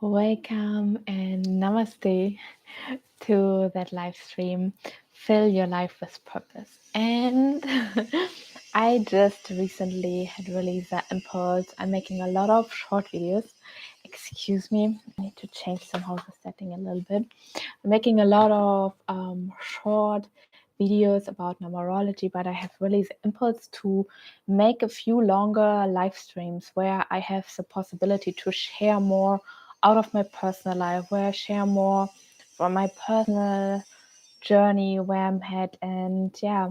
Welcome and namaste to that live stream. Fill your life with purpose. And I just recently had released that impulse. I'm making a lot of short videos. Excuse me, I need to change somehow the setting a little bit. I'm making a lot of short videos about numerology, but I have really the impulse to make a few longer live streams where I have the possibility to share more out of my personal life, where I share more from my personal journey, where I'm at. And yeah,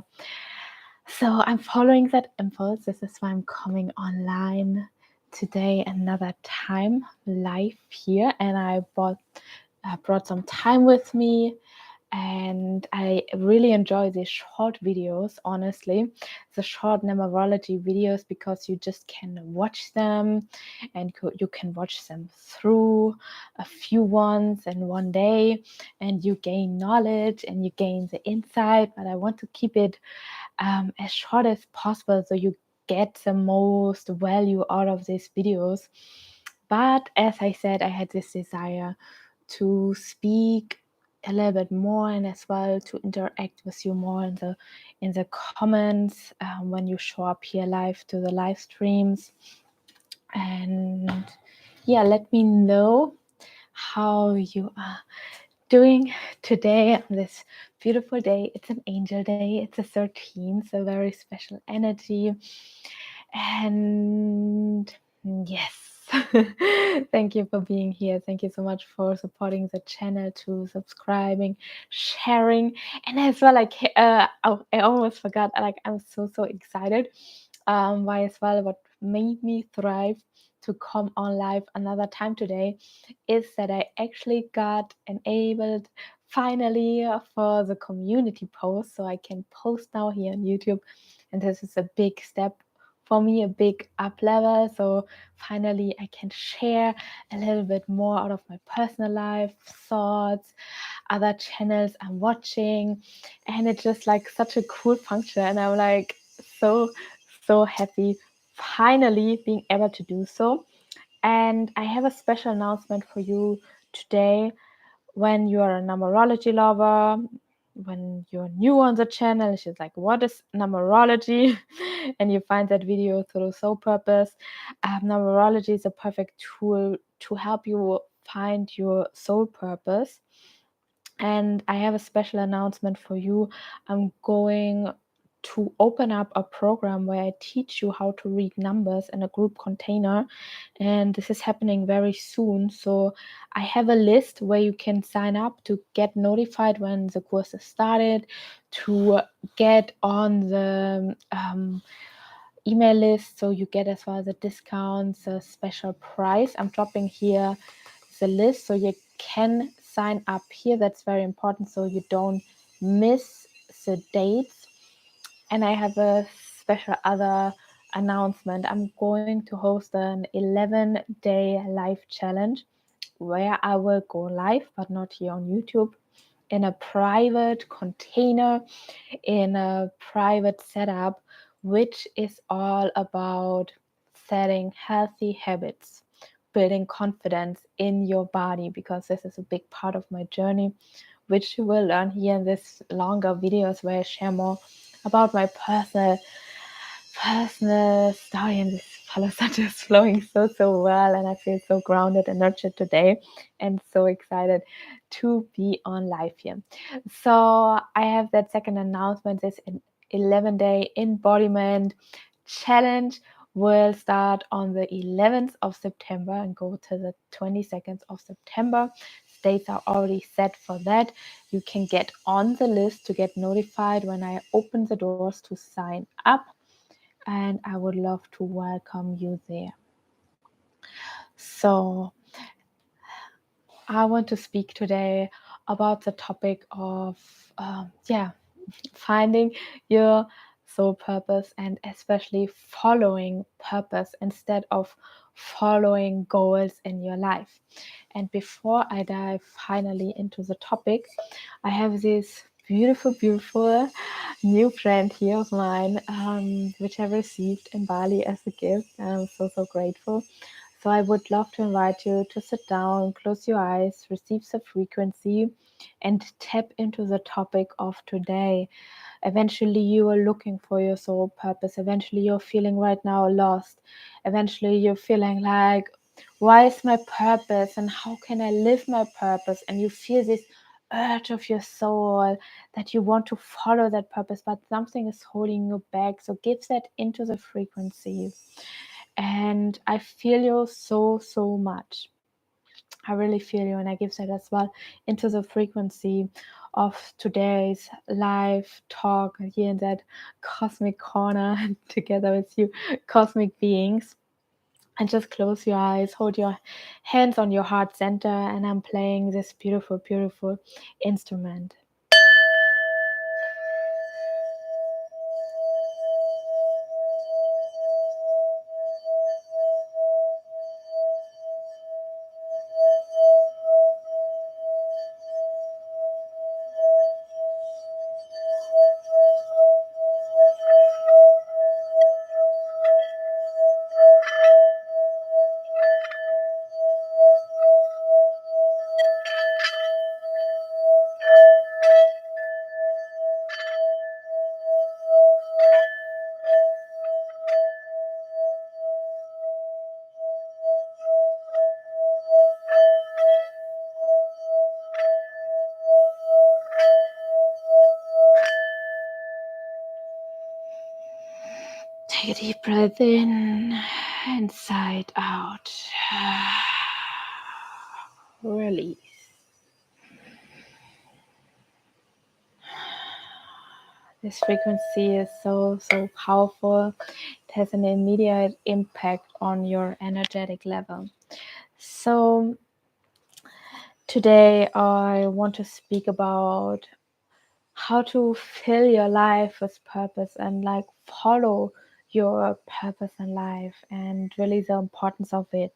so I'm following that impulse. This is why I'm coming online today another time live here, and I brought some time with me, and I really enjoy these short videos, honestly, the short numerology videos, because you just can watch them and you can watch them through a few ones in one day, and you gain knowledge and you gain the insight. But I want to keep it as short as possible so you get the most value out of these videos. But as I said, I had this desire to speak a little bit more, and as well to interact with you more in the comments when you show up here live to the live streams. And yeah, let me know how you are doing today on this beautiful day. It's an angel day. It's a 13th, so very special energy. And yes, thank you for being here. Thank you so much for supporting the channel, to subscribing, sharing, and as well, like I almost forgot. Like I'm so excited. Why as well? What made me thrive to come on live another time today is that I actually got enabled finally for the community post, so I can post now here on YouTube, and this is a big step for me, a big up level. So finally I can share a little bit more out of my personal life, thoughts, other channels I'm watching, and it's just like such a cool function, and I'm like so happy finally being able to do so. And I have a special announcement for you today. When you're a numerology lover, when you're new on the channel, she's like, what is numerology? And you find that video through Soul Purpose. Numerology is a perfect tool to help you find your soul purpose. And I have a special announcement for you. I'm going to open up a program where I teach you how to read numbers in a group container, and this is happening very soon. So I have a list where you can sign up to get notified when the course is started, to get on the email list, so you get as well the discounts, the special price. I'm dropping here the list so you can sign up here. That's very important, so you don't miss the dates. And I have a special other announcement. I'm going to host an 11-day live challenge where I will go live, but not here on YouTube, in a private container, in a private setup, which is all about setting healthy habits, building confidence in your body, because this is a big part of my journey, which you will learn here in this longer videos where I share more about my personal story. And this follows are just flowing so well, and I feel so grounded and nurtured today, and so excited to be on live here. So I have that second announcement. This 11-day embodiment challenge will start on the 11th of September and go to the 22nd of September. Dates are already set for that. You can get on the list to get notified when I open the doors to sign up, and I would love to welcome you there. So I want to speak today about the topic of finding your soul purpose, and especially following purpose instead of following goals in your life. And before I dive finally into the topic, I have this beautiful new friend here of mine, which I received in Bali as a gift. I'm so grateful. So I would love to invite you to sit down, close your eyes, receive the frequency, and tap into the topic of today. Eventually, you are looking for your soul purpose. Eventually, you're feeling right now lost. Eventually, you're feeling like, why is my purpose and how can I live my purpose? And you feel this urge of your soul that you want to follow that purpose, but something is holding you back. So give that into the frequency. And I feel you so, so much. I really feel you, and I give that as well into the frequency of today's live talk here in that cosmic corner together with you, cosmic beings. And just close your eyes, hold your hands on your heart center, and I'm playing this beautiful, beautiful instrument. Take a deep breath in and sigh out. Release. This frequency is so, so powerful. It has an immediate impact on your energetic level. So today I want to speak about how to fill your life with purpose and like follow your purpose in life and really the importance of it.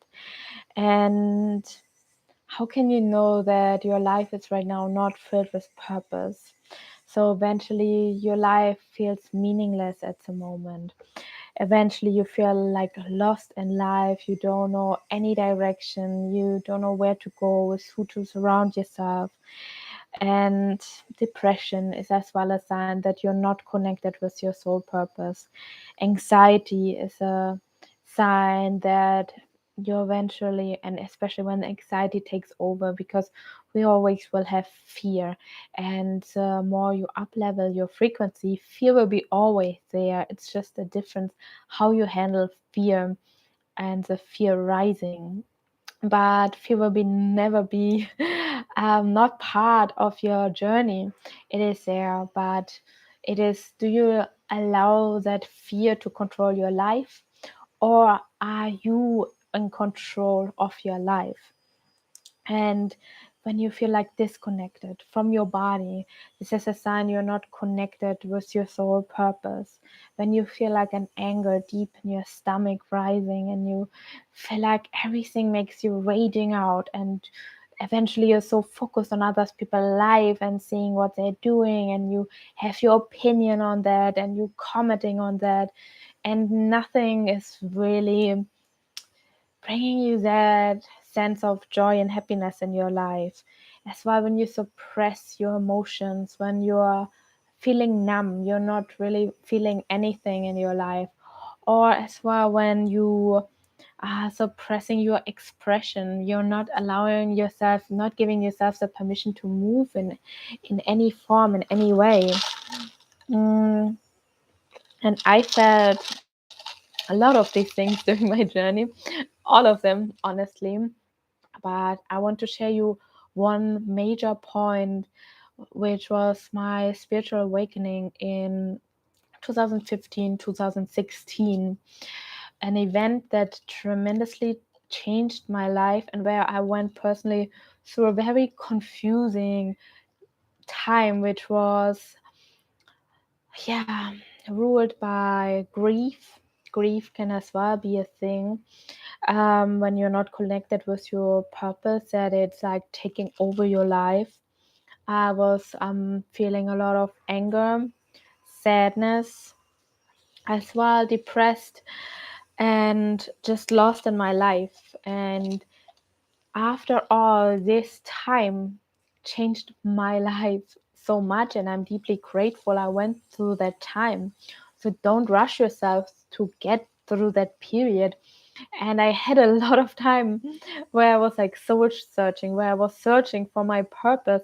And how can you know that your life is right now not filled with purpose? So eventually your life feels meaningless at the moment. Eventually you feel like lost in life. You don't know any direction. You don't know where to go, with who to surround yourself. And depression is as well a sign that you're not connected with your soul purpose. Anxiety is a sign that you eventually, and especially when anxiety takes over, because we always will have fear, and the more you up level your frequency, fear will be always there. It's just a difference how you handle fear and the fear rising. But fear will be never be not part of your journey. It is there, but it is, do you allow that fear to control your life, or are you in control of your life? And when you feel like disconnected from your body, this is a sign you're not connected with your soul purpose. When you feel like an anger deep in your stomach rising, and you feel like everything makes you raging out, and eventually you're so focused on others people's life and seeing what they're doing, and you have your opinion on that and you commenting on that, and nothing is really bringing you that sense of joy and happiness in your life. As well, when you suppress your emotions, when you're feeling numb, you're not really feeling anything in your life. Or as well, when you are suppressing your expression, you're not allowing yourself, not giving yourself the permission to move in any form, in any way. Mm, and I felt a lot of these things during my journey, all of them, honestly. But I want to share you one major point, which was my spiritual awakening in 2015, 2016, an event that tremendously changed my life, and where I went personally through a very confusing time, which was, yeah, ruled by grief. Grief can as well be a thing, when you're not connected with your purpose, that it's like taking over your life. I was feeling a lot of anger, sadness, as well, depressed, and just lost in my life. And after all, this time changed my life so much, and I'm deeply grateful I went through that time. So don't rush yourself to get through that period. And I had a lot of time where I was like soul searching, where I was searching for my purpose,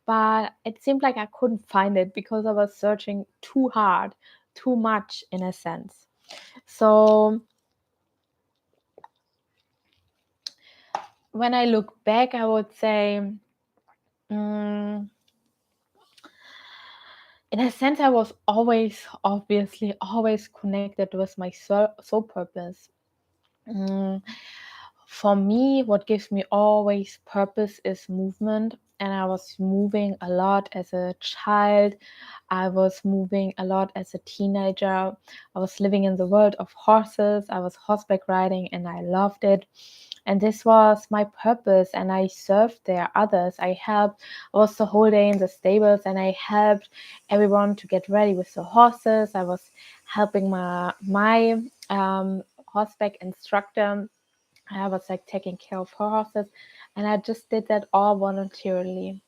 but it seemed like I couldn't find it because I was searching too hard, too much in a sense. So when I look back, I would say, in a sense, I was obviously always connected with my soul purpose. Mm, For me, what gives me always purpose is movement. And I was moving a lot as a child. I was moving a lot as a teenager. I was living in the world of horses. I was horseback riding and I loved it. And this was my purpose. And I served there others. I helped. I was the whole day in the stables and I helped everyone to get ready with the horses. I was helping my horseback instructor. I was like taking care of horses, and I just did that all voluntarily.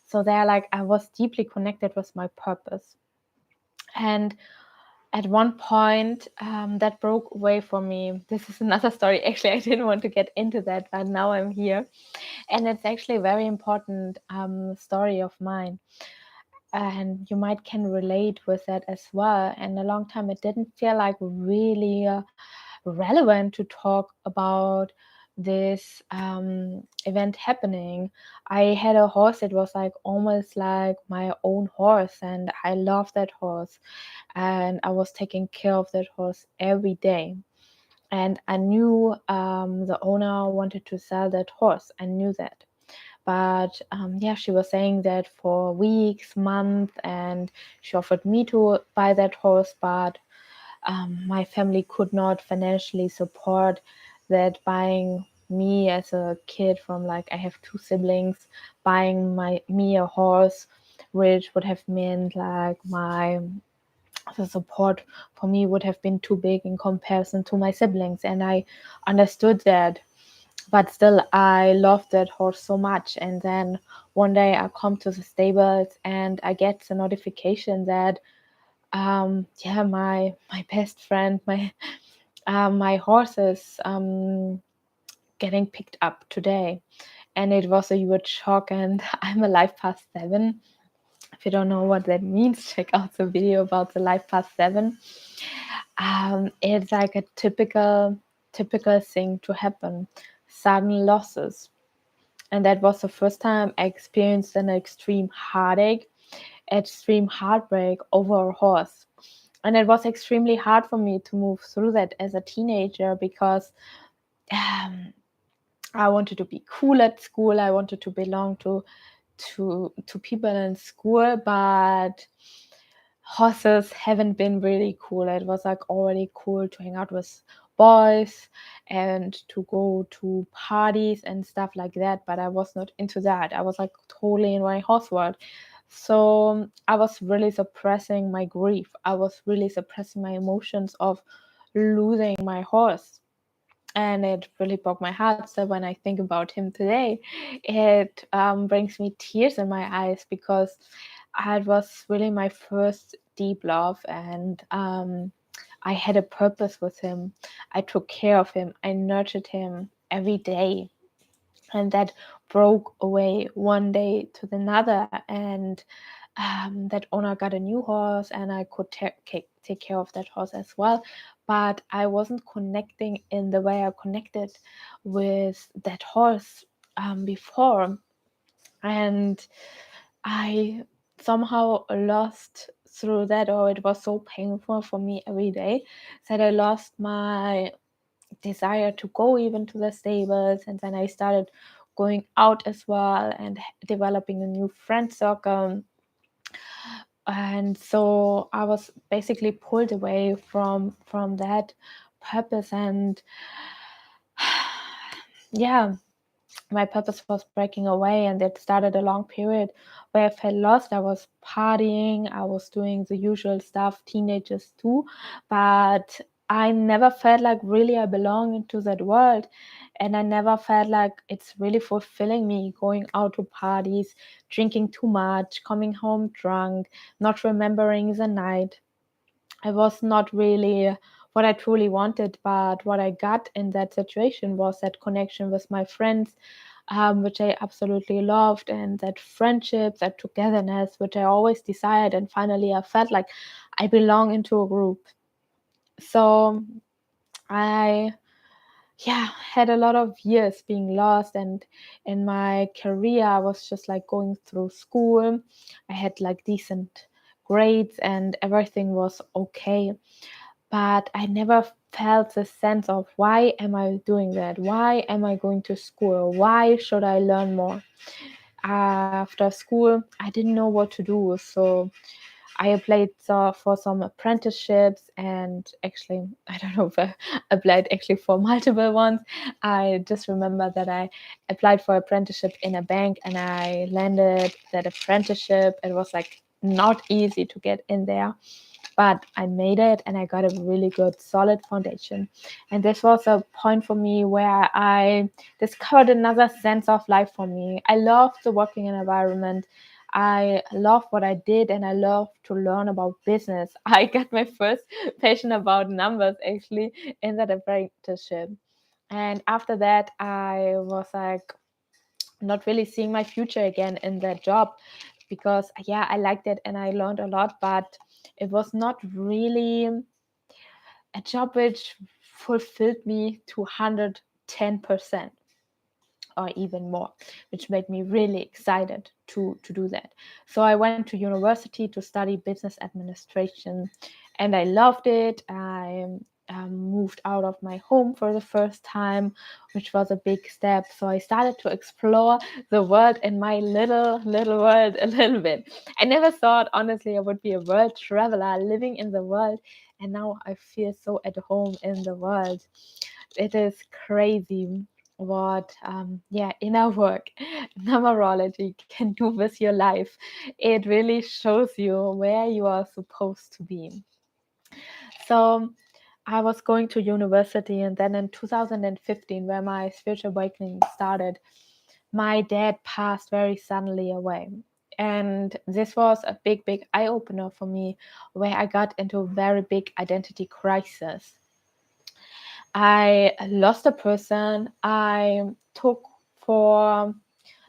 So there, like, I was deeply connected with my purpose. And at one point, that broke away for me. This is another story. Actually, I didn't want to get into that, but now I'm here. And it's actually a very important story of mine. And you might can relate with that as well. And a long time, it didn't feel like really relevant to talk about this event happening. I had a horse that was like almost like my own horse, and I loved that horse. And I was taking care of that horse every day. And I knew the owner wanted to sell that horse. I knew that. But yeah, she was saying that for weeks, months, and she offered me to buy that horse, but my family could not financially support that, buying me as a kid from, like, I have two siblings, buying me a horse, which would have meant like the support for me would have been too big in comparison to my siblings. And I understood that, but still I loved that horse so much. And then one day I come to the stables and I get the notification that yeah, my best friend, my horse is getting picked up today. And it was a huge shock, and I'm a life past 7. If you don't know what that means, check out the video about the life past 7. It's like a typical thing to happen, sudden losses. And that was the first time I experienced an extreme heartbreak over a horse. And it was extremely hard for me to move through that as a teenager, because um, I wanted to be cool at school. I wanted to belong to people in school, but horses haven't been really cool. It was like already cool to hang out with boys and to go to parties and stuff like that, but I was not into that. I was like totally in my horse world. So I was really suppressing my grief. I was really suppressing my emotions of losing my horse. And it really broke my heart. So when I think about him today, it brings me tears in my eyes, because it was really my first deep love. And I had a purpose with him. I took care of him. I nurtured him every day. And that broke away one day to another. And that owner got a new horse, and I could take care of that horse as well. But I wasn't connecting in the way I connected with that horse before. And I somehow lost through that, or it was so painful for me every day, that I lost my desire to go even to the stables. And then I started going out as well and developing a new friend circle. And so I was basically pulled away from that purpose. And yeah, my purpose was breaking away, and it started a long period where I felt lost. I was partying, I was doing the usual stuff teenagers do, but I never felt like really I belong into that world. And I never felt like it's really fulfilling me going out to parties, drinking too much, coming home drunk, not remembering the night. I was not really what I truly wanted, but what I got in that situation was that connection with my friends, which I absolutely loved, and that friendship, that togetherness, which I always desired. And finally, I felt like I belong into a group. So I had a lot of years being lost, and in my career I was just like going through school. I had like decent grades and everything was okay, but I never felt the sense of why am I doing that? Why am I going to school? Why should I learn more? After school, I didn't know what to do. So I applied for some apprenticeships, and actually, I don't know if I applied actually for multiple ones. I just remember that I applied for apprenticeship in a bank and I landed that apprenticeship. It was like not easy to get in there, but I made it and I got a really good solid foundation. And this was a point for me where I discovered another sense of life for me. I loved the working environment. I love what I did and I love to learn about business. I got my first passion about numbers actually in that apprenticeship. And after that, I was like not really seeing my future again in that job because, yeah, I liked it and I learned a lot, but it was not really a job which fulfilled me to 110% or even more, which made me really excited to do that. So I went to university to study business administration and I loved it. I moved out of my home for the first time, which was a big step. So I started to explore the world in my little world a little bit. I never thought, honestly, I would be a world traveler living in the world. And now I feel so at home in the world. It is crazy what inner work numerology can do with your life. It really shows you where you are supposed to be. So I was going to university, and then in 2015, where my spiritual awakening started, my dad passed very suddenly away. And this was a big eye opener for me, where I got into a very big identity crisis. I lost a person I took for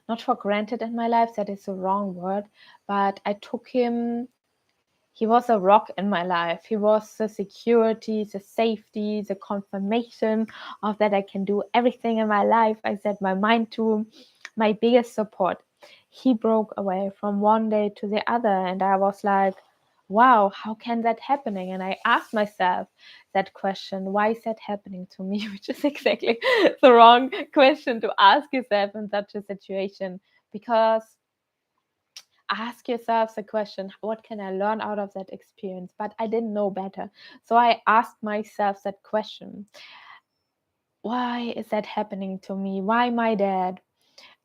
not for granted in my life, that is the wrong word, but I took him. He was a rock in my life. He was the security, the safety, the confirmation of that I can do everything in my life I set my mind to, my biggest support. He broke away from one day to the other, and I was like, wow, how can that happening? And I asked myself that question, why is that happening to me? Which is exactly the wrong question to ask yourself in such a situation, because ask yourself the question, what can I learn out of that experience? But I didn't know better. So I asked myself that question, why is that happening to me? Why my dad?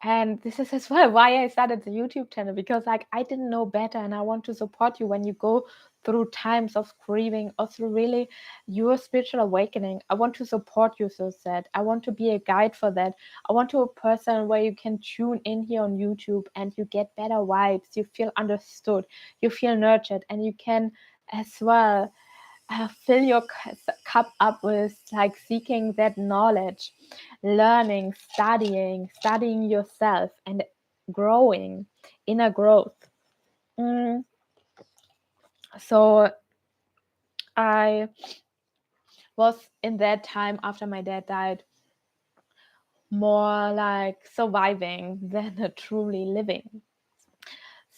And this is as well why I started the YouTube channel, because like I didn't know better and I want to support you when you go through times of grieving or through really your spiritual awakening. I want to support you through that. I want to be a guide for that. I want to be a person where you can tune in here on YouTube and you get better vibes, you feel understood, you feel nurtured, and you can as well fill your cup up with like seeking that knowledge, learning, studying yourself, and growing, inner growth. Mm, so I was in that time after my dad died more like surviving than truly living.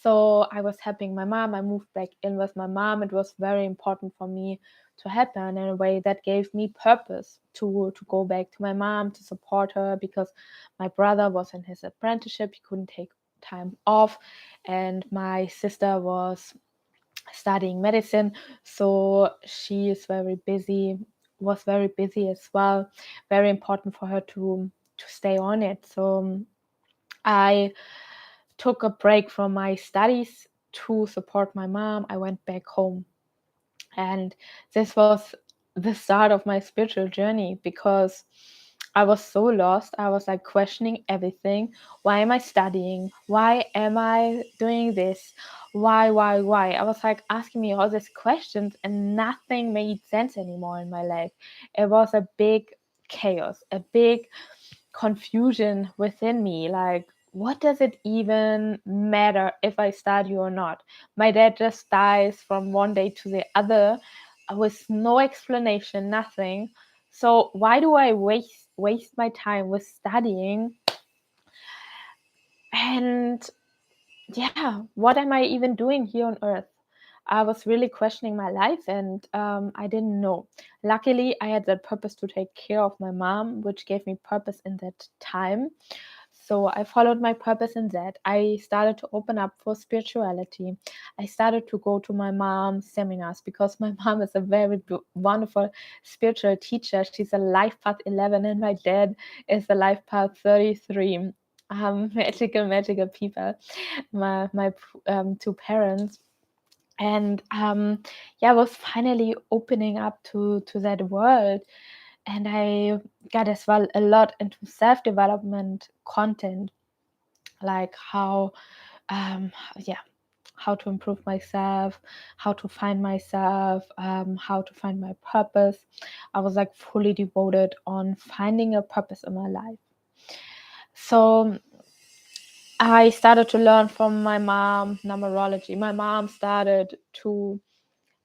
So I was helping my mom. I moved back in with my mom. It was very important for me to help her in a way that gave me purpose to go back to my mom, to support her, because my brother was in his apprenticeship. He couldn't take time off. And my sister was studying medicine. So she is was very busy as well. Very important for her to stay on it. So I took a break from my studies to support my mom. I went back home, and this was the start of my spiritual journey, because I was so lost. I was like questioning everything. Why am I studying? Why am I doing this? Why? I was like asking me all these questions, and nothing made sense anymore in my life. It was a big chaos, a big confusion within me. Like, what does it even matter if I study or not? My dad just dies from one day to the other with no explanation, nothing. So why do I waste my time with studying? And yeah, what am I even doing here on earth? I was really questioning my life, and I didn't know. Luckily, I had that purpose to take care of my mom, which gave me purpose in that time. So I followed my purpose in that. I started to open up for spirituality. I started to go to my mom's seminars, because my mom is a very wonderful spiritual teacher. She's a life path 11, and my dad is a life path 33. Magical people, my two parents. And yeah, I was finally opening up to that world. And I got as well a lot into self-development content, like how yeah, how to improve myself, how to find myself, how to find my purpose. I was like fully devoted on finding a purpose in my life. So I started to learn from my mom numerology. My mom started to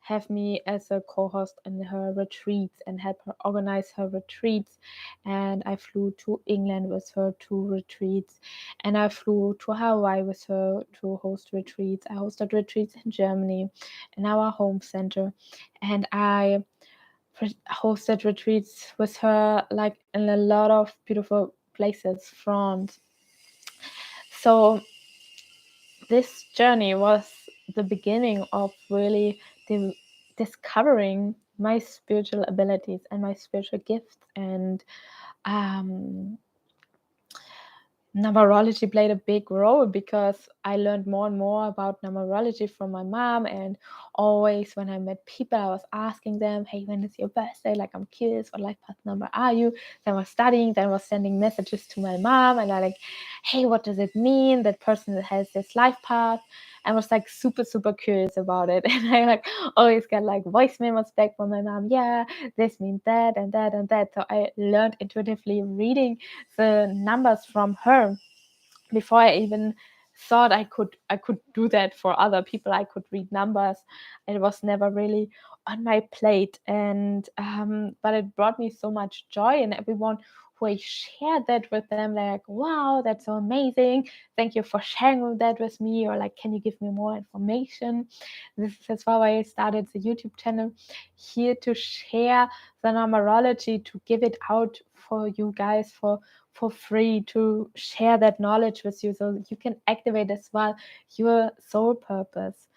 have me as a co-host in her retreats and help her organize her retreats. And I flew to England with her to retreats, and I flew to Hawaii with her to host retreats. I hosted retreats in Germany in our home center, and I hosted retreats with her like in a lot of beautiful places, France. So this journey was the beginning of really discovering my spiritual abilities and my spiritual gifts. And um, numerology played a big role, because I learned more and more about numerology from my mom. And always when I met people, I was asking them, hey, when is your birthday? Like, I'm curious, what life path number are you? Then I was studying, then I was sending messages to my mom, and I like, hey, what does it mean that person that has this life path? I was like super curious about it. And I like always get like voice memos back from my mom. Yeah, this means that and that and that. So I learned intuitively reading the numbers from her before I even thought I could do that for other people. I could read numbers. It was never really on my plate, and but it brought me so much joy. And everyone who I shared that with them, they're like, wow, that's so amazing, thank you for sharing that with me, or like, can you give me more information? That's why I started the YouTube channel, here to share the numerology, to give it out for you guys for free, to share that knowledge with you, so you can activate as well your soul purpose.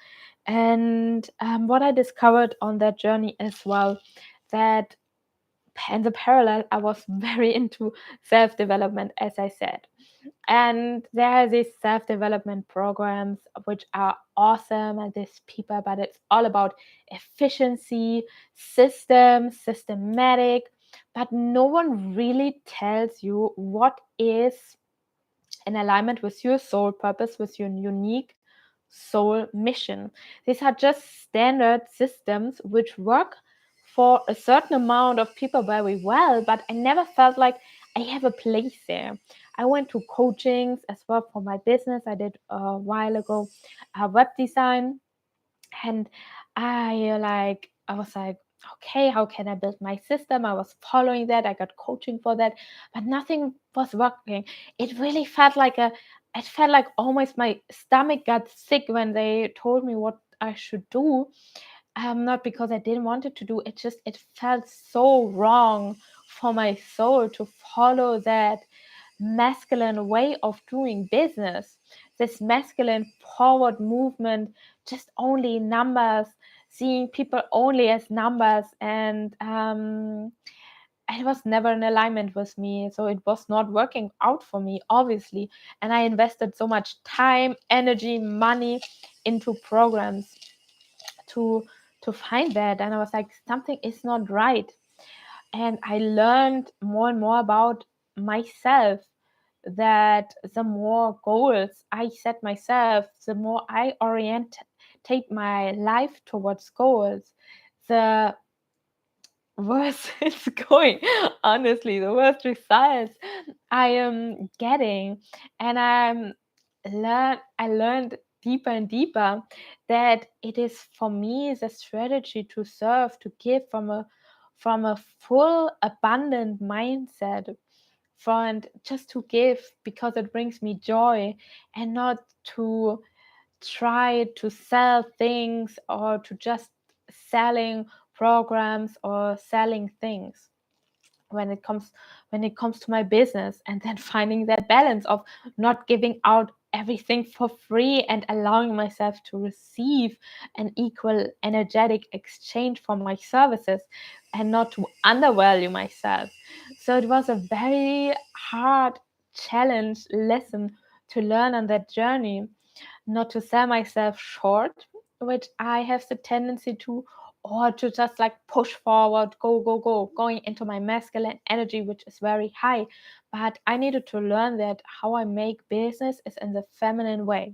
And what I discovered on that journey as well, that in the parallel, I was very into self-development, as I said. And there are these self-development programs which are awesome, and these people, but it's all about efficiency, systematic, but no one really tells you what is in alignment with your soul purpose, with your unique soul mission. These are just standard systems which work for a certain amount of people very well, but I never felt like I have a place there. I went to coachings as well for my business. I did a while ago web design, and I was like, okay, how can I build my system? I was following that. I got coaching for that, but nothing was working. It really it felt like almost my stomach got sick when they told me what I should do. Not because I didn't want it to do. It felt so wrong for my soul to follow that masculine way of doing business, this masculine forward movement, just only numbers, seeing people only as numbers. And it was never in alignment with me, so it was not working out for me, obviously. And I invested so much time, energy, money into programs to find that. And I was like, something is not right. And I learned more and more about myself, that the more goals I set myself, the more I orientate my life towards goals, the worse it's going. Honestly, the worst results I am getting. And I learned deeper and deeper that it is for me the strategy to serve, to give from a full abundant mindset, and just to give because it brings me joy, and not to try to sell things, or to just selling programs or selling things when it comes to my business. And then finding that balance of not giving out everything for free and allowing myself to receive an equal energetic exchange for my services, and not to undervalue myself. So it was a very hard challenge lesson to learn on that journey, not to sell myself short, which I have the tendency to, or to just like push forward, going into my masculine energy, which is very high. But I needed to learn that how I make business is in the feminine way,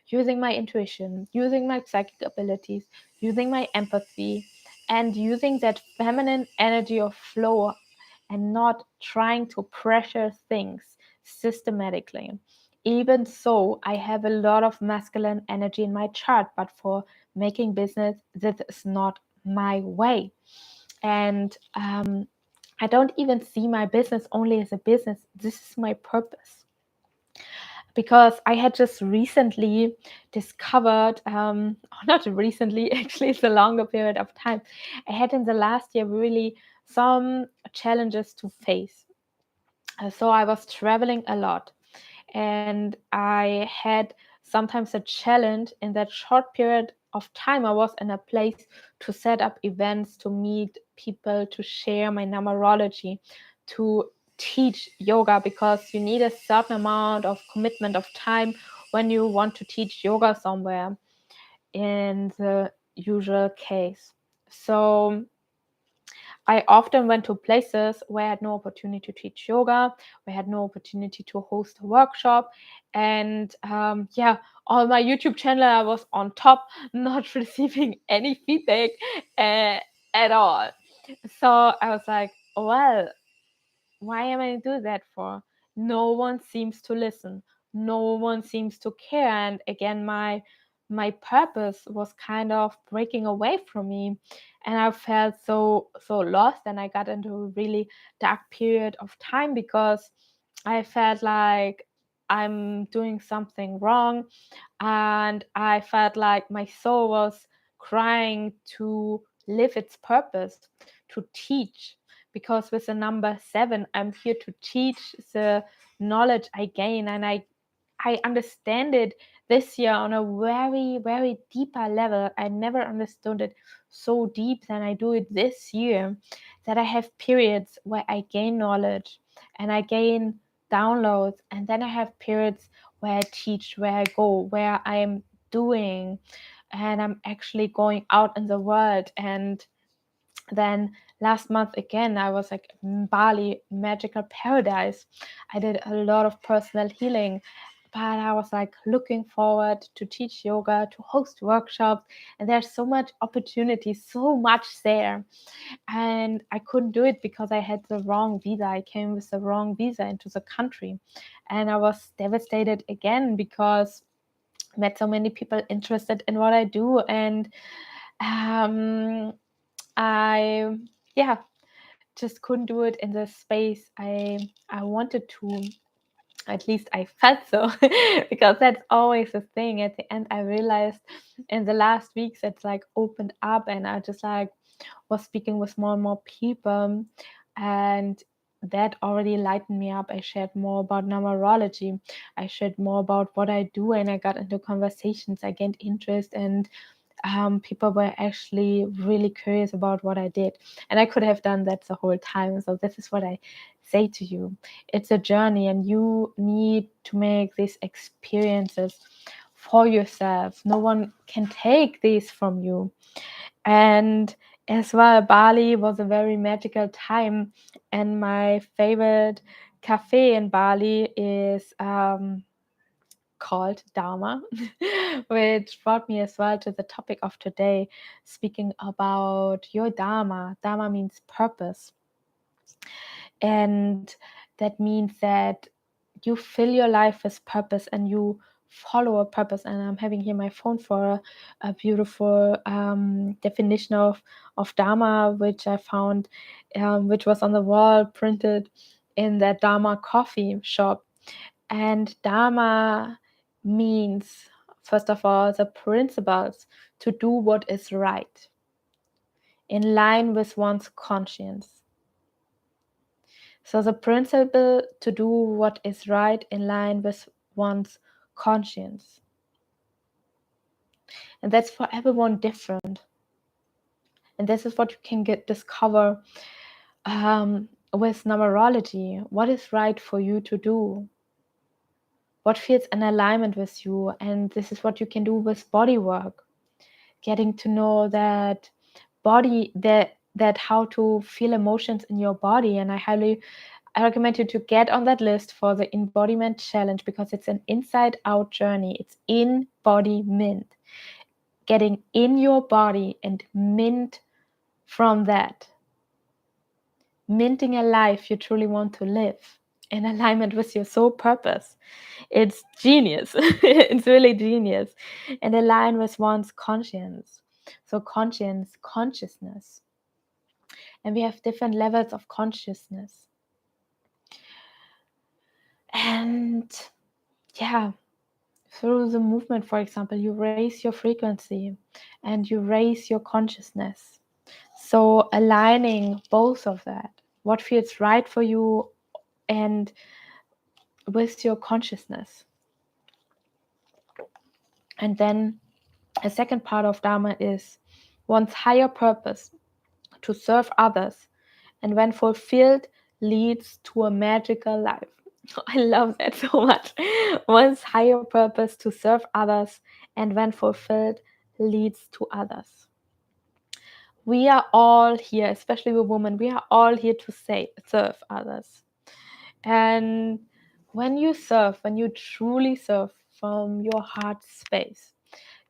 using my intuition, using my psychic abilities, using my empathy, and using that feminine energy of flow, and not trying to pressure things systematically. Even so, I have a lot of masculine energy in my chart, but for making business, this is not my way. And I don't even see my business only as a business. This is my purpose. Because I had just recently discovered, not recently, actually, it's a longer period of time. I had in the last year really some challenges to face. So I was traveling a lot, and I had sometimes a challenge in that short period of time. I was in a place to set up events, to meet people, to share my numerology, to teach yoga, because you need a certain amount of commitment of time when you want to teach yoga somewhere, in the usual case. So I often went to places where I had no opportunity to teach yoga, where I had no opportunity to host a workshop. And on my YouTube channel, I was on top, not receiving any feedback uh, at all. So I was like, well, why am I doing that for? No one seems to listen. No one seems to care. And again, my purpose was kind of breaking away from me, and I felt so lost. And I got into a really dark period of time, because I felt like I'm doing something wrong, and I felt like my soul was crying to live its purpose, to teach. Because with the number 7, I'm here to teach the knowledge I gain, and I understand it this year on a very, very deeper level. I never understood it so deep than I do it this year, that I have periods where I gain knowledge and I gain downloads, and then I have periods where I teach, where I go, where I'm doing, and I'm actually going out in the world. And then last month again, I was like in Bali, magical paradise. I did a lot of personal healing, but I was like looking forward to teach yoga, to host workshops, and there's so much opportunity, so much there. And I couldn't do it because I had the wrong visa. I came with the wrong visa into the country, and I was devastated again, because I met so many people interested in what I do. And I just couldn't do it in the space I wanted to. At least I felt so, because that's always the thing. At the end, I realized in the last weeks it's like opened up, and I just like was speaking with more and more people, and that already lightened me up. I shared more about numerology. I shared more about what I do, and I got into conversations. I gained interest, and people were actually really curious about what I did. And I could have done that the whole time. So this is what I say to you. It's a journey, and you need to make these experiences for yourself. No one can take these from you. And as well, Bali was a very magical time, and my favorite cafe in Bali is called Dharma, which brought me as well to the topic of today, speaking about your Dharma. Dharma means purpose, and that means that you fill your life with purpose and you follow a purpose. And I'm having here my phone for a beautiful definition of Dharma, which I found, which was on the wall printed in that Dharma coffee shop. And Dharma means, first of all, the principles to do what is right in line with one's conscience. So the principle to do what is right in line with one's conscience. And that's for everyone different. And this is what you can discover with numerology. What is right for you to do? What feels in alignment with you? And this is what you can do with body work. Getting to know that body, that how to feel emotions in your body. And I recommend you to get on that list for the embodiment challenge, because it's an inside out journey. It's embodiment, getting in your body and mint from that, minting a life you truly want to live in alignment with your soul purpose. It's genius. It's really genius. And align with one's conscience. So consciousness. And we have different levels of consciousness. And yeah, through the movement, for example, you raise your frequency and you raise your consciousness. So aligning both of that, what feels right for you and with your consciousness. And then a second part of Dharma is one's higher purpose to serve others, and when fulfilled, leads to a magical life. I love that so much. One's higher purpose to serve others, and when fulfilled, leads to others. We are all here, especially the women, we are all here to serve others. And when you serve, when you truly serve from your heart space,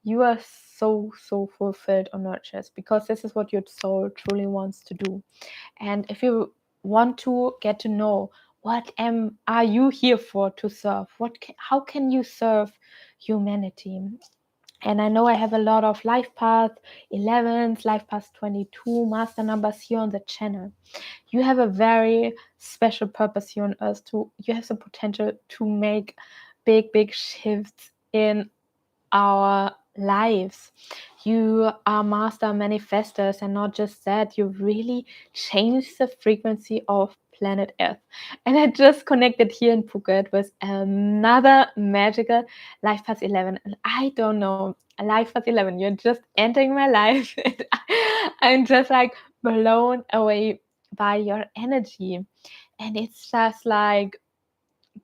you are so fulfilled or nurtured, because this is what your soul truly wants to do. And if you want to get to know are you here for to serve, how can you serve humanity? And I know I have a lot of life path 11s, life path 22 master numbers here on the channel. You have a very special purpose here on earth. You have the potential to make big shifts in our lives. You are master manifestors, and not just that, you really change the frequency of planet Earth. And I just connected here in Phuket with another magical life path 11, and I don't know, life path 11, you're just entering my life. I'm just like blown away by your energy, and it's just like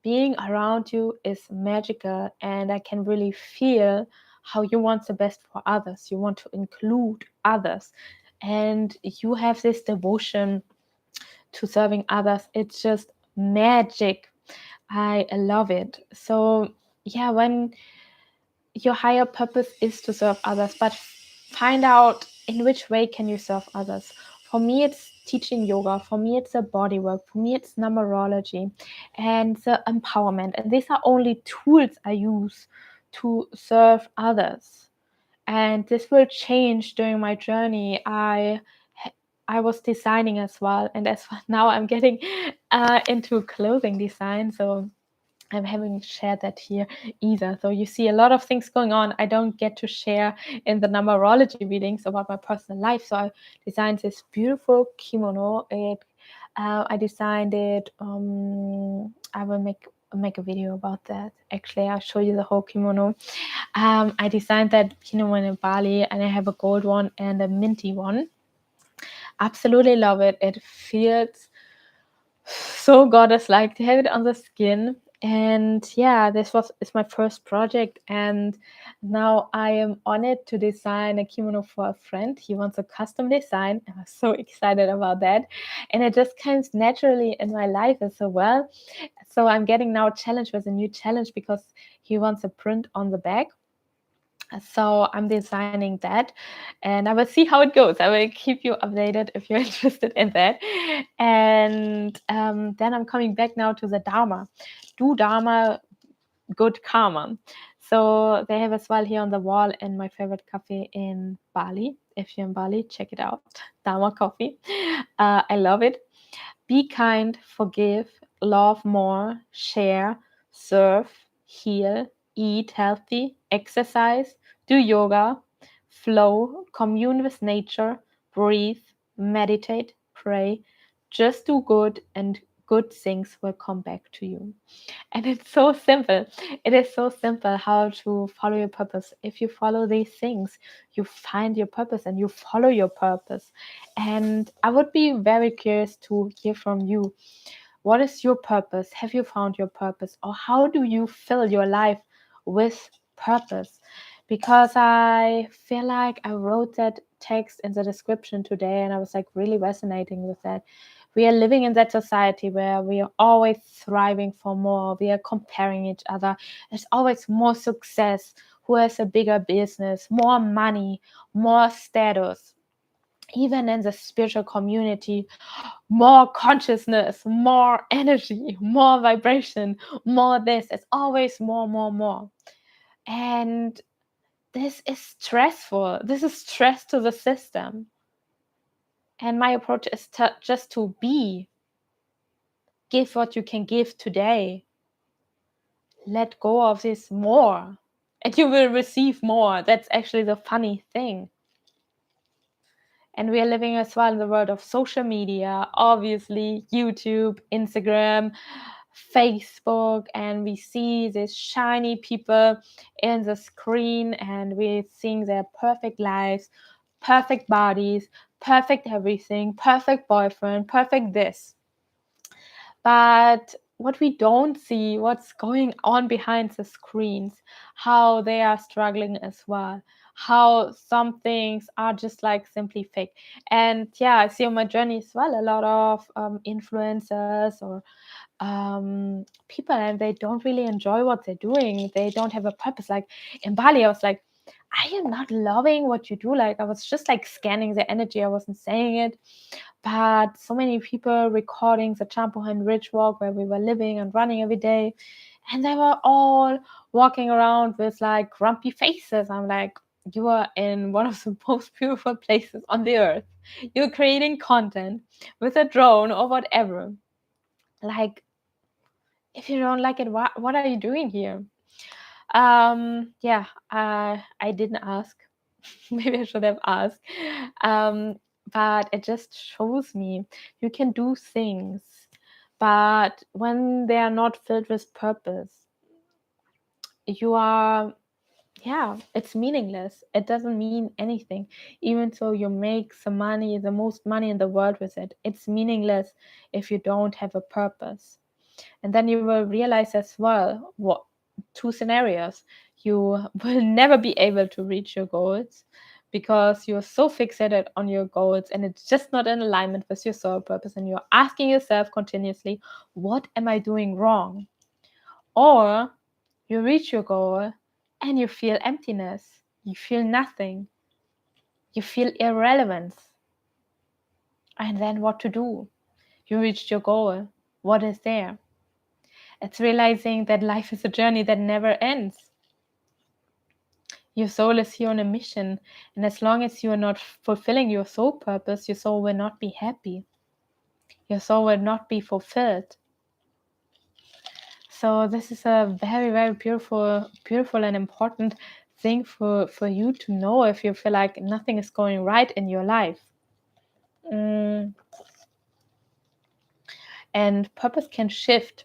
being around you is magical, and I can really feel how you want the best for others. You want to include others, and you have this devotion to serving others. It's just magic. I love it. So yeah, when your higher purpose is to serve others, but find out in which way can you serve others. For me, it's teaching yoga. For me, it's the body work. For me, it's numerology and the empowerment. And these are only tools I use to serve others. And this will change during my journey. I was designing as well, and as well now I'm getting into clothing design. So I haven't shared that here either. So you see a lot of things going on I don't get to share in the numerology readings about my personal life. So I designed this beautiful kimono. I designed it. I will make a video about that. Actually, I'll show you the whole kimono. I designed that kimono in Bali, and I have a gold one and a minty one. Absolutely love it. It feels so goddess-like to have it on the skin. And this is my first project, and now I am on it to design a kimono for a friend. He wants a custom design. I was so excited about that, and it just comes naturally in my life as well. So I'm getting now challenged with a new challenge because he wants a print on the back. So I'm designing that, and I will see how it goes. I will keep you updated if you're interested in that. And then I'm coming back now to the Dharma. Do Dharma, good karma. So they have as well here on the wall in my favorite cafe in Bali. If you're in Bali, check it out. Dharma coffee. I love it. Be kind, forgive, love more, share, serve, heal, eat healthy, exercise, do yoga, flow, commune with nature, breathe, meditate, pray. Just do good, and good things will come back to you. And it's so simple. It is so simple how to follow your purpose. If you follow these things, you find your purpose and you follow your purpose. And I would be very curious to hear from you. What is your purpose? Have you found your purpose? Or how do you fill your life with purpose? Because I feel like I wrote that text in the description today and I was like really resonating with that. We are living in that society where we are always thriving for more. We are comparing each other. There's always more success, who has a bigger business, more money, more status. Even in the spiritual community, more consciousness, more energy, more vibration, more this. It's always more, more, more. And this is stressful. This is stress to the system. And my approach is just to be. Give what you can give today. Let go of this more. And you will receive more. That's actually the funny thing. And we are living as well in the world of social media, obviously, YouTube, Instagram, Facebook, and we see these shiny people in the screen and we're seeing their perfect lives, perfect bodies, perfect everything, perfect boyfriend, perfect this. But what we don't see, what's going on behind the screens, how they are struggling as well, how some things are just like simply fake. And I see on my journey as well a lot of influencers or people, and they don't really enjoy what they're doing. They don't have a purpose. Like in Bali, I was like, I am not loving what you do. Like I was just like scanning the energy. I wasn't saying it, but so many people recording the Champohan Ridge Walk where we were living and running every day, and they were all walking around with like grumpy faces. I'm like, you are in one of the most beautiful places on the earth. You're creating content with a drone or whatever. Like, if you don't like it, what are you doing here? I didn't ask. Maybe I should have asked. But it just shows me you can do things, but when they are not filled with purpose, you are, it's meaningless. It doesn't mean anything. Even so you make some money, the most money in the world with it, it's meaningless if you don't have a purpose. And then you will realize as well what two scenarios. You will never be able to reach your goals because you're so fixated on your goals and it's just not in alignment with your soul purpose, and you're asking yourself continuously, what am I doing wrong? Or you reach your goal and you feel emptiness, you feel nothing, you feel irrelevance. And then what to do? You reached your goal. What is there? It's realizing that life is a journey that never ends. Your soul is here on a mission, and as long as you are not fulfilling your soul purpose, your soul will not be happy. Your soul will not be fulfilled. So this is a very, very beautiful and important thing for you to know if you feel like nothing is going right in your life. And purpose can shift.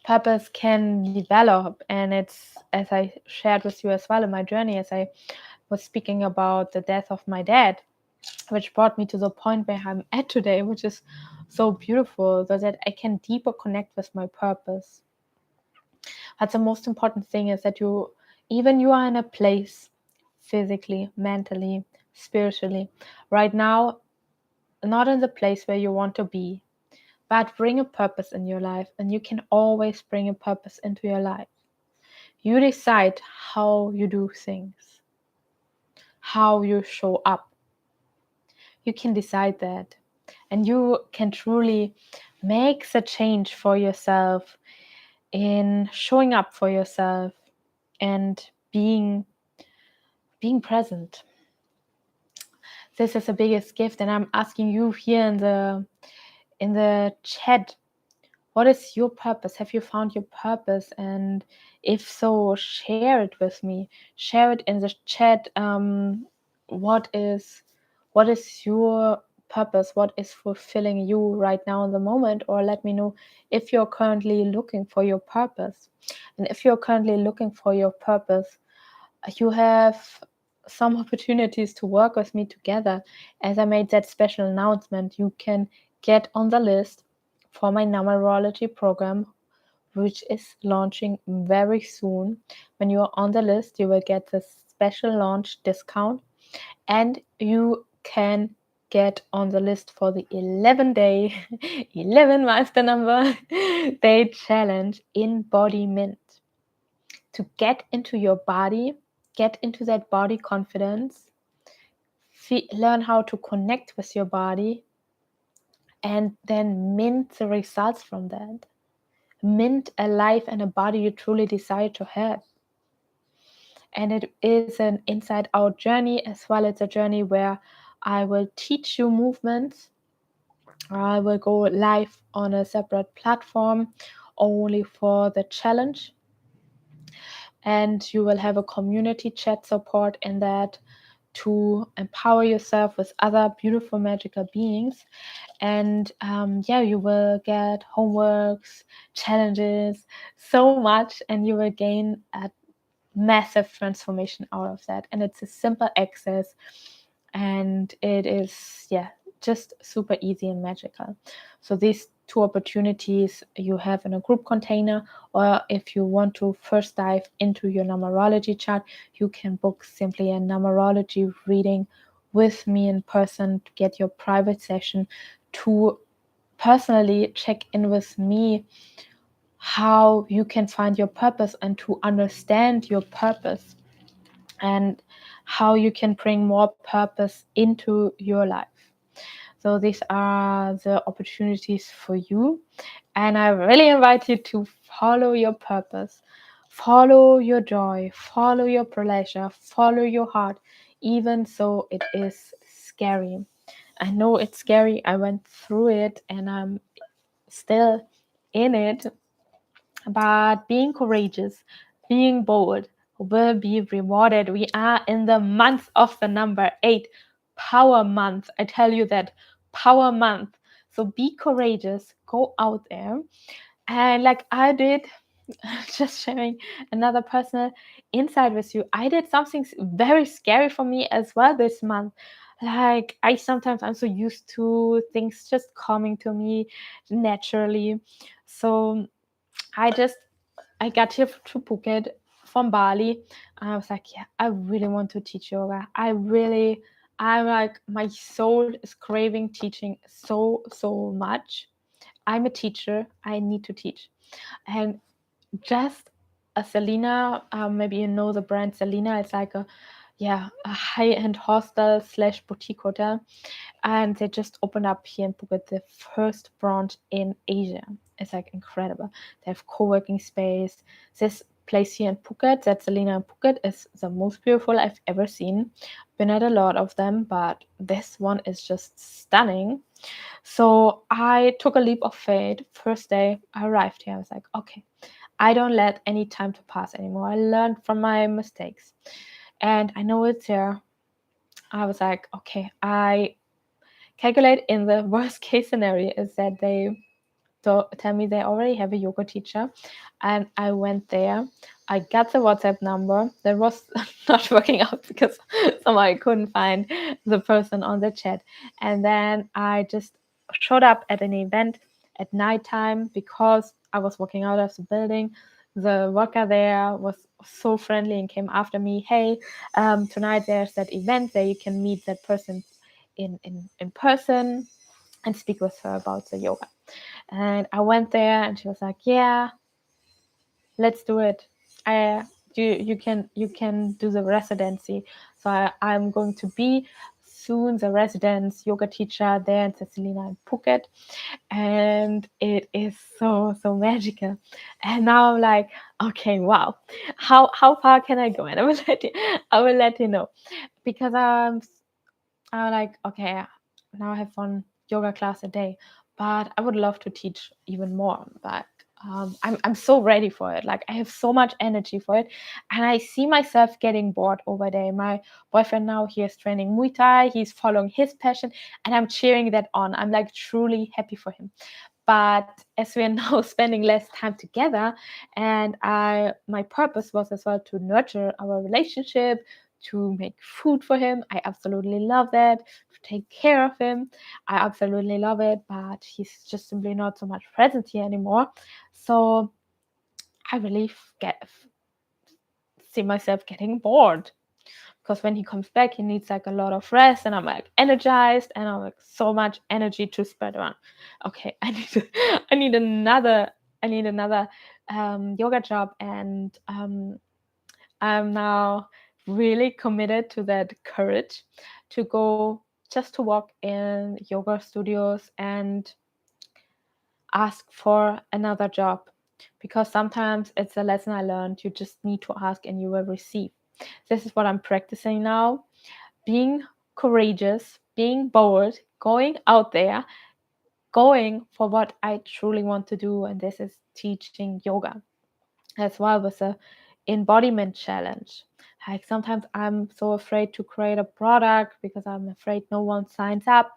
Purpose can develop, and it's, as I shared with you as well in my journey, as I was speaking about the death of my dad, which brought me to the point where I'm at today, which is so beautiful, so that I can deeper connect with my purpose. But the most important thing is that you are in a place physically, mentally, spiritually, right now, not in the place where you want to be, but bring a purpose in your life, and you can always bring a purpose into your life. You decide how you do things, how you show up. You can decide that, and you can truly make the change for yourself in showing up for yourself and being present. This is the biggest gift, and I'm asking you here in the chat, what is your purpose? Have you found your purpose? And if so, share it with me. Share it in the chat. What is your purpose? What is fulfilling you right now in the moment? Or let me know if you're currently looking for your purpose. And if you're currently looking for your purpose, you have some opportunities to work with me together. As I made that special announcement, you can get on the list for my Numerology program, which is launching very soon. When you are on the list, you will get the special launch discount, and you can get on the list for the 11-day 11 master number day challenge embodiment, to get into your body, get into that body confidence, learn how to connect with your body, and then mint the results from that. Mint a life and a body you truly desire to have. And it is an inside out journey, as well as a journey where I will teach you movements. I will go live on a separate platform only for the challenge. And you will have a community chat support in that to empower yourself with other beautiful magical beings. And you will get homeworks, challenges, so much, and you will gain a massive transformation out of that. And it's a simple access, and it is just super easy and magical. So these two opportunities you have in a group container, or if you want to first dive into your numerology chart, you can book simply a numerology reading with me in person to get your private session, to personally check in with me how you can find your purpose and to understand your purpose, and how you can bring more purpose into your life. So these are the opportunities for you, and I really invite you to follow your purpose, follow your joy, follow your pleasure, follow your heart, even so it is scary. I know it's scary. I went through it and I'm still in it, but being courageous, being bold will be rewarded. We are in the month of the number 8, power month. I tell you that, power month. So be courageous, go out there. And like I did, just sharing another personal insight with you, I did something very scary for me as well this month. Like I'm so used to things just coming to me naturally. So I got here to Phuket from Bali, and I was like, yeah, I really want to teach yoga. I'm like, my soul is craving teaching so much. I'm a teacher. I need to teach. And just a Selena, maybe you know the brand Selena. It's like a high-end hostel / boutique hotel, and they just opened up here in Phuket the first branch in Asia. It's like incredible. They have co-working space. This place here in Phuket, that Selena in Phuket, is the most beautiful I've ever seen. Been at a lot of them, but this one is just stunning. So I took a leap of faith. First day I arrived here, I was like, okay, I don't let any time to pass anymore. I learned from my mistakes, and I know it's here. I was like, okay, I calculate in the worst case scenario is that they tell me they already have a yoga teacher, and I went there. I got the WhatsApp number that was not working out because somehow I couldn't find the person on the chat, and then I just showed up at an event at nighttime because I was walking out of the building. the worker there was so friendly and came after me. Hey, tonight there's that event there. You can meet that person in person and speak with her about the yoga. And I went there, and she was like, "Yeah, let's do it. You can do the residency." So I'm going to be soon the residence yoga teacher there in Cecilina in Phuket, and it is so magical. And now I'm like, okay, wow, how far can I go? And I will let you know, because I'm like, okay, now I have one yoga class a day, but I would love to teach even more. But I'm so ready for it. Like, I have so much energy for it, and I see myself getting bored over there. My boyfriend now, he is training Muay Thai. He's following his passion, and I'm cheering that on. I'm like truly happy for him. But as we are now spending less time together, and my purpose was as well to nurture our relationship, to make food for him. I absolutely love that. To take care of him, I absolutely love it. But he's just simply not so much present here anymore. So I really see myself getting bored, because when he comes back, he needs like a lot of rest, and I'm like energized, and I'm like so much energy to spread around. Okay, I need another yoga job, and I'm now really committed to that courage to go just to walk in yoga studios and ask for another job, because sometimes it's a lesson I learned. You just need to ask and you will receive. This is what I'm practicing now: being courageous, being bold, going out there, going for what I truly want to do, and this is teaching yoga. As well with the embodiment challenge. Like, sometimes I'm so afraid to create a product because I'm afraid no one signs up.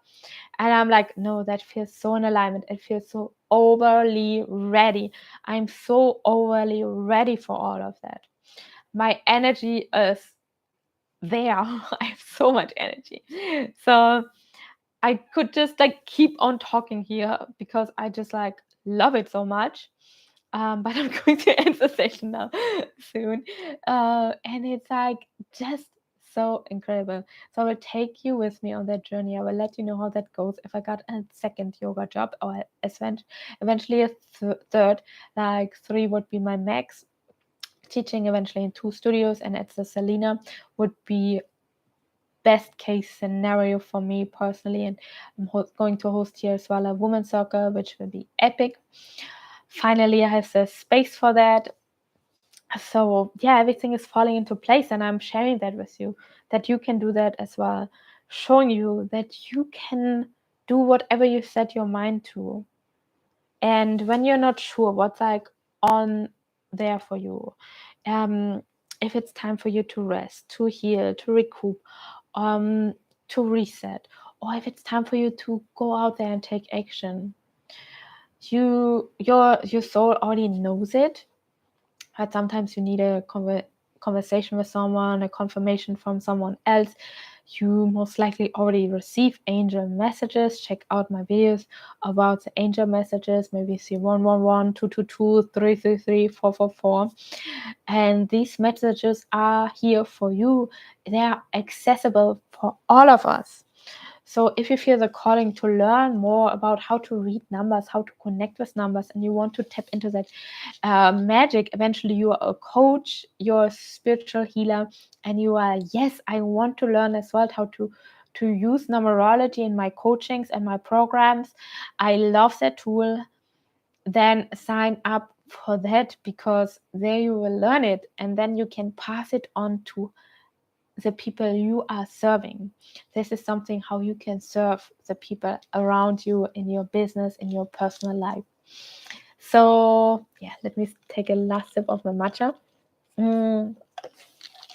And I'm like, no, that feels so in alignment. It feels so overly ready. I'm so overly ready for all of that. My energy is there. I have so much energy. So I could just like keep on talking here, because I just like love it so much. But I'm going to end the session now soon. And it's like just so incredible. So I will take you with me on that journey. I will let you know how that goes. If I got a second yoga job, or eventually a third, like 3 would be my max. Teaching eventually in 2 studios, and at the Selena would be best case scenario for me personally. And I'm going to host here as well a women's circle, which will be epic. Finally, I have the space for that. So yeah, everything is falling into place, and I'm sharing that with you, that you can do that as well, showing you that you can do whatever you set your mind to. And when you're not sure what's like on there for you, if it's time for you to rest, to heal, to recoup, um, to reset, or if it's time for you to go out there and take action, your soul already knows it. But sometimes you need a conversation with someone, a confirmation from someone else. You most likely already receive angel messages. Check out my videos about the angel messages. Maybe see 111, 222, 333, 444. And these messages are here for you. They are accessible for all of us. So if you feel the calling to learn more about how to read numbers, how to connect with numbers, and you want to tap into that magic, eventually you are a coach, you're a spiritual healer, and you are, yes, I want to learn as well how to use numerology in my coachings and my programs. I love that tool. Then sign up for that, because there you will learn it, and then you can pass it on to the people you are serving. This is something how you can serve the people around you in your business, in your personal life. So yeah, let me take a last sip of my matcha. And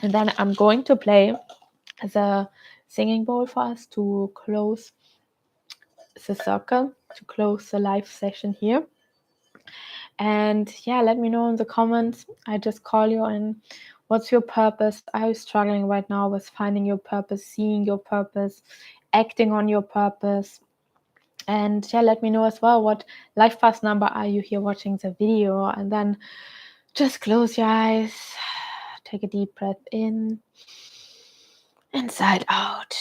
then I'm going to play the singing bowl for us to close the circle, to close the live session here. And yeah, let me know in the comments. I just call you and what's your purpose? Are you struggling right now with finding your purpose, seeing your purpose, acting on your purpose? And yeah, let me know as well what life path number are you here watching the video, and then Just close your eyes. Take a deep breath in and sigh out.